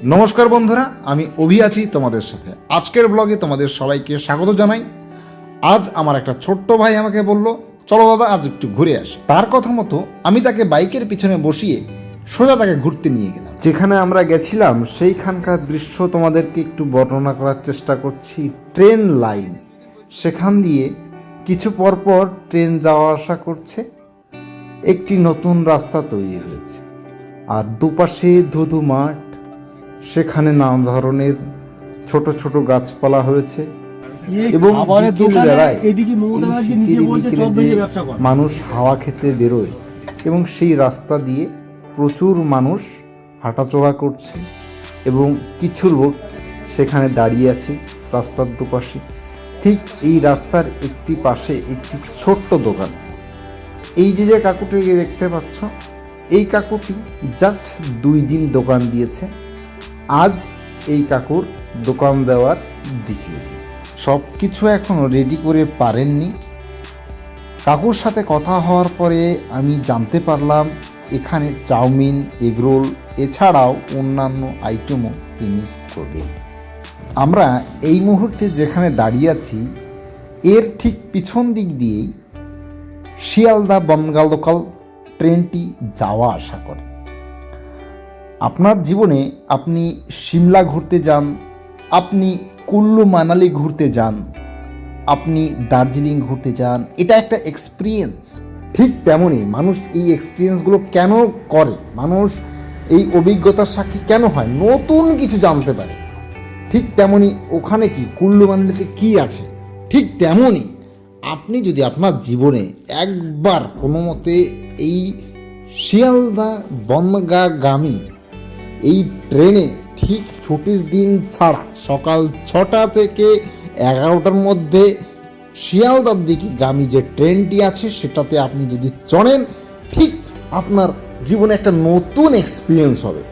নমস্কার বন্ধুরা, আমি অভি আছি তোমাদের সাথে। আজকের ব্লগে তোমাদের সবাইকে স্বাগত জানাই। আজ আমার একটা ছোট্ট ভাই আমাকে বলল, চলো দাদা আজ একটু ঘুরে আসি। তার কথা মতো আমি তাকে বাইকের পিছনে বসিয়ে সোজা তাকে ঘুরতে নিয়ে গেলাম। যেখানে আমরা গেছিলাম সেইখানকার দৃশ্য তোমাদেরকে একটু বর্ণনা করার চেষ্টা করছি। ট্রেন লাইন, সেখান দিয়ে কিছু পরপর ট্রেন যাওয়া আসা করছে। একটি নতুন রাস্তা তৈরি হয়েছে, আর দুপাশে ধুধু মাঠ, সেখানে নানা ধরনের ছোট ছোট গাছপালা হয়েছে এবং মানুষ হাওয়া খেতে বেরোয় এবং সেই রাস্তা দিয়ে প্রচুর মানুষ হাঁটাচলা করছে এবং কিছু লোক সেখানে দাঁড়িয়ে আছে রাস্তার দুপাশে। ঠিক এই রাস্তার একটি পাশে একটি ছোট্ট দোকান। এই যে কাকুটিকে দেখতে পাচ্ছ, এই কাকুটি জাস্ট 2 দিন দোকান দিয়েছে। আজ এই কাকুর দোকান দেওয়ার দ্বিতীয় দিন। সব কিছু এখনও রেডি করে পারেননি। কাকুর সাথে কথা হওয়ার পরে আমি জানতে পারলাম এখানে চাউমিন, এগরোল এছাড়াও অন্যান্য আইটেমও তিনি করবেন। আমরা এই মুহূর্তে যেখানে দাঁড়িয়ে আছি এর ঠিক পিছন দিক দিয়েই শিয়ালদা বনগাঁ লোকাল ট্রেনটি যাওয়া আসা করে। আপনার জীবনে আপনি সিমলা ঘুরতে যান, আপনি কুল্লু মানালি ঘুরতে যান, আপনি দার্জিলিং ঘুরতে যান, এটা একটা এক্সপিরিয়েন্স। ঠিক তেমনই মানুষ এই এক্সপিরিয়েন্সগুলো কেন করে, মানুষ এই অভিজ্ঞতার সাক্ষী কেন হয়, নতুন কিছু জানতে পারে। ঠিক তেমনই ওখানে কি কুল্লু মানালিতে কী আছে, ঠিক তেমনই আপনি যদি আপনার জীবনে একবার কোনো মতে এই শিয়ালদা বনগাঁগামী এই ট্রেনে ঠিক ছুটির দিন ছাড়া সকাল 6টা থেকে 11টার মধ্যে শিয়ালদার দিকে গামী যে ট্রেনটি আছে সেটাতে আপনি যদি চড়েন, ঠিক আপনার জীবনে একটা নতুন এক্সপিরিয়েন্স হবে।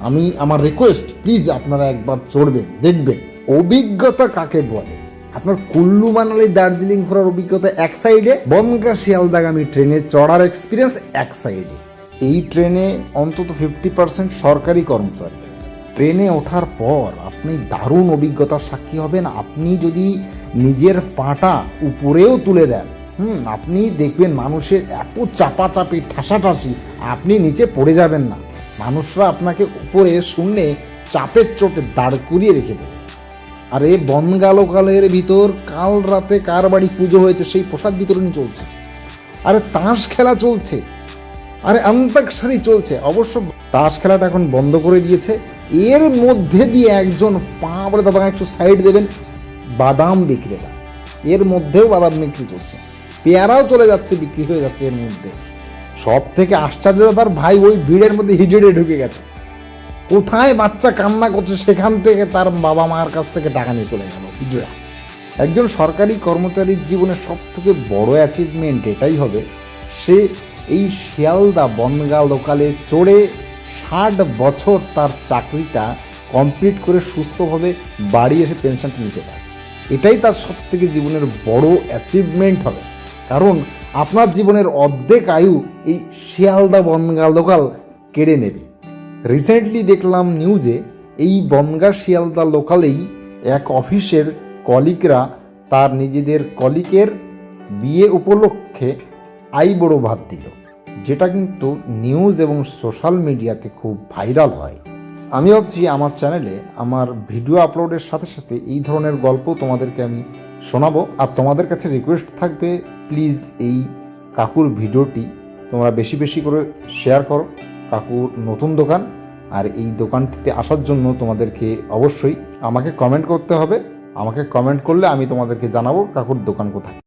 আমি আমার রিকোয়েস্ট, প্লিজ আপনারা একবার চড়বেন, দেখবেন অভিজ্ঞতা কাকে বলে। আপনার কুল্লু মানালি দার্জিলিং ঘোরার অভিজ্ঞতা এক সাইডে, বনগাঁ শিয়ালদাগামী ট্রেনে চড়ার এক্সপিরিয়েন্স এক সাইডে। এই ট্রেনে অন্তত 50% সরকারি কর্মচারী। ট্রেনে ওঠার পর আপনি দারুণ অভিজ্ঞতার সাক্ষী হবেন। আপনি যদি নিজের পাটা উপরেও তুলে দেন, আপনি দেখবেন মানুষের এত চাপাচাপি ঠাসাঠাসি, আপনি নিচে পড়ে যাবেন না। মানুষরা আপনাকে উপরে শূন্যে চাপের চোটে দাঁড় করিয়ে রেখে দেবে। আর এই বনগাঁ লোকালের ভিতর কাল রাতে কার বাড়ি পুজো হয়েছে সেই প্রসাদ বিতরণী চলছে, আরে তাস খেলা চলছে, আরে অন্তাক্ষরী চলছে। অবশ্য তাস খেলাটা এখন বন্ধ করে দিয়েছে। এর মধ্যে দিয়ে একজন পাঁপড়ে দাদা একটু সাইড দেবেন, বাদাম বিক্রেতা, এর মধ্যেও বাদাম বিক্রি চলছে, পেয়ারাও চলে যাচ্ছে, বিক্রি হয়ে যাচ্ছে। এর মধ্যে সব থেকে আশ্চর্য ব্যাপার, ভাই ওই ভিড়ের মধ্যে হিজড়ে ঢুকে গেছে। কোথায় বাচ্চা কান্না করছে সেখান থেকে তার বাবা মার কাছ থেকে টাকা নিয়ে চলে গেল হিজড়া। একজন সরকারি কর্মচারীর জীবনে সব থেকে বড় অ্যাচিভমেন্ট এটাই হবে, সে এই শিয়ালদা বনগাঁ লোকালে চড়ে 60 বছর তার চাকরিটা কমপ্লিট করে সুস্থভাবে বাড়ি এসে পেনশনটা নিতে পারে। এটাই তার সব থেকে জীবনের বড় অ্যাচিভমেন্ট হবে, কারণ আপনার জীবনের অর্ধেক আয়ু এই শিয়ালদা বনগাঁ লোকাল কেড়ে নেবে। রিসেন্টলি দেখলাম নিউজে, এই বনগাঁ শিয়ালদা লোকালেই এক অফিসের কলিগরা তার নিজেদের কলিগের বিয়ে উপলক্ষে আইবুড়ো ভাত দিল, যেটা কিন্তু নিউজ এবং সোশ্যাল মিডিয়াতে খুব ভাইরাল হয়। আমি ভাবছি আমার চ্যানেলে আমার ভিডিও আপলোডের সাথে সাথে এই ধরনের গল্প তোমাদেরকে আমি শোনাবো। আর তোমাদের কাছে রিকোয়েস্ট থাকবে, প্লিজ এই কাকুর ভিডিওটি তোমরা বেশি বেশি করে শেয়ার করো। কাকুর নতুন দোকান, আর এই দোকানটিতে আসার জন্য তোমাদেরকে অবশ্যই আমাকে কমেন্ট করতে হবে। আমাকে কমেন্ট করলে আমি তোমাদেরকে জানাবো কাকুর দোকান কোথায়।